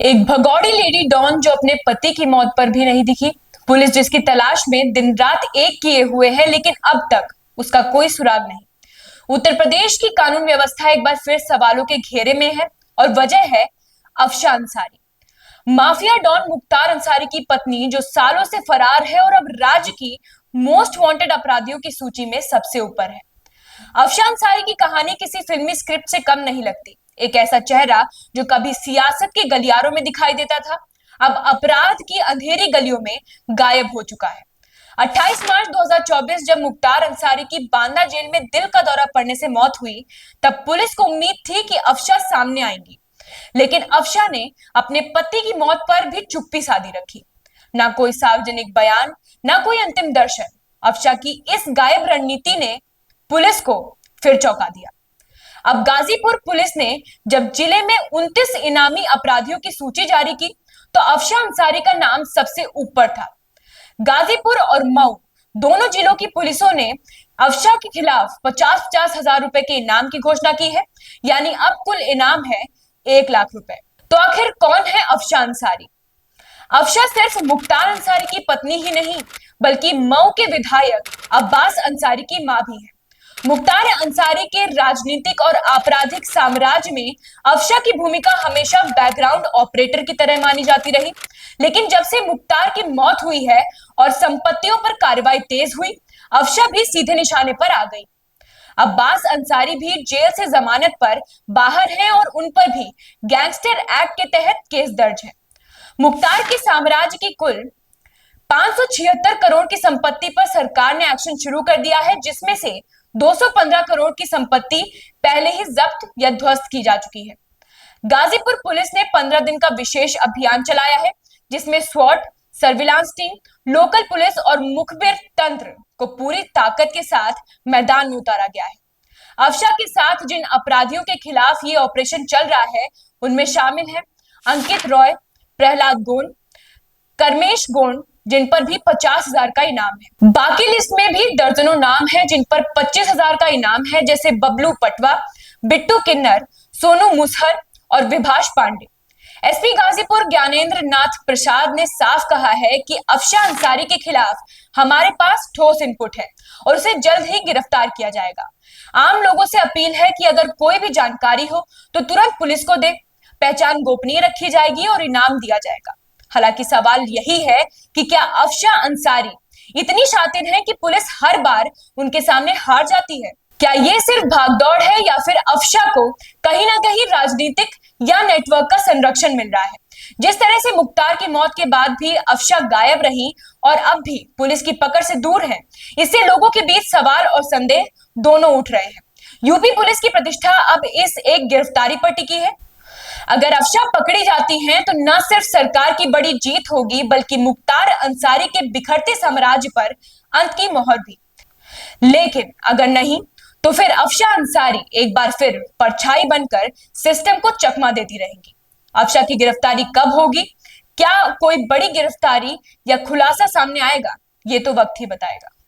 एक भगौड़ी lady don जो अपने पति की मौत पर भी नहीं दिखी। पुलिस जिसकी तलाश में दिन रात एक किए हुए है, लेकिन अब तक उसका कोई सुराग नहीं। उत्तर प्रदेश की कानून व्यवस्था एक बार फिर सवालों के घेरे में है और वजह है अफशा अंसारी। माफिया डॉन मुख्तार अंसारी की पत्नी जो सालों से फरार है और अब राज्य की मोस्ट वांटेड अपराधियों की सूची में सबसे ऊपर है। अफशान अंसारी की कहानी किसी फिल्मी स्क्रिप्ट से कम नहीं लगती। एक ऐसा चेहरा जो कभी सियासत के गलियारों में दिखाई देता था, अब अपराध की अंधेरी गलियों में गायब हो चुका है। 28 मार्च 2024 जब मुख्तार अंसारी की बांदा जेल में दिल का दौरा पड़ने से मौत हुई, तब पुलिस को उम्मीद थी कि अफशा सामने आएंगी, लेकिन अफशा ने अपने पति की मौत पर भी चुप्पी साधी रखी। ना कोई सार्वजनिक बयान, ना कोई अंतिम दर्शन। अफशा की इस गायब रणनीति ने पुलिस को फिर चौंका दिया। अब गाजीपुर पुलिस ने जब जिले में 29 इनामी अपराधियों की सूची जारी की, तो अफशा अंसारी का नाम सबसे ऊपर था। गाजीपुर और मऊ दोनों जिलों की पुलिसों ने अफशा के खिलाफ 50-50 हजार रुपए के इनाम की घोषणा की है, यानी अब कुल इनाम है 1 लाख रुपए। तो आखिर कौन है अफशा अंसारी? अफशा सिर्फ मुख्तार अंसारी की पत्नी ही नहीं, बल्कि मऊ के विधायक अब्बास अंसारी की मां भी है। मुख्तार अंसारी के राजनीतिक और आपराधिक साम्राज्य में अफशा की भूमिका हमेशा बैकग्राउंड ऑपरेटर की तरह मानी जाती रही, लेकिन जब से मुख्तार की मौत हुई है और संपत्तियों पर कार्रवाई तेज हुई, अफशा भी सीधे निशाने पर आ गई। अब्बास अंसारी भी जेल से जमानत पर बाहर हैं और उन पर भी गैंगस्टर एक्ट के तहत केस दर्ज है। मुख्तार के साम्राज्य की कुल 576 करोड़ की संपत्ति पर सरकार ने एक्शन शुरू कर दिया है, जिसमें से 215 करोड़ की संपत्ति पहले ही जब्त या ध्वस्त की जा चुकी है। गाजीपुर पुलिस ने 15 दिन का विशेष अभियान चलाया है, जिसमें स्वॉट, सर्विलांस टीम, लोकल पुलिस और मुखबिर तंत्र को पूरी ताकत के साथ मैदान में उतारा गया है। अफशा के साथ जिन अपराधियों के खिलाफ ये ऑपरेशन चल रहा है, उनमें शामिल है अंकित रॉय, प्रहलाद गोंड, कर्मेश गोंड, जिन पर भी 50,000 का इनाम है। बाकी लिस्ट में भी दर्जनों नाम हैं जिन पर 25,000 का इनाम है, जैसे बबलू पटवा, बिट्टू किन्नर, सोनू मुसहर और विभाष पांडे। एसपी गाजीपुर ज्ञानेंद्र नाथ प्रसाद ने साफ कहा है कि अफशा अंसारी के खिलाफ हमारे पास ठोस इनपुट है और उसे जल्द ही गिरफ्तार किया जाएगा। आम लोगों से अपील है कि अगर कोई भी जानकारी हो तो तुरंत पुलिस को दे, पहचान गोपनीय रखी जाएगी और इनाम दिया जाएगा। हालांकि सवाल यही है कि क्या अफशा अंसारी इतनी शातिर है कि पुलिस हर बार उनके सामने हार जाती है? क्या ये सिर्फ भागदौड़ है या फिर अफशा को कहीं ना कहीं राजनीतिक या नेटवर्क का संरक्षण मिल रहा है? जिस तरह से मुख्तार की मौत के बाद भी अफशा गायब रही और अब भी पुलिस की पकड़ से दूर है, इससे लोगों के बीच सवाल और संदेह दोनों उठ रहे हैं। यूपी पुलिस की प्रतिष्ठा अब इस एक गिरफ्तारी पर टिकी है। अगर अफशा पकड़ी जाती हैं तो न सिर्फ सरकार की बड़ी जीत होगी, बल्कि मुख्तार अंसारी के बिखरते साम्राज्य पर अंत की मोहर भी। लेकिन अगर नहीं, तो फिर अफशा अंसारी एक बार फिर परछाई बनकर सिस्टम को चकमा देती रहेंगी। अफशा की गिरफ्तारी कब होगी? क्या कोई बड़ी गिरफ्तारी या खुलासा सामने आएगा? ये तो वक्त ही बताएगा।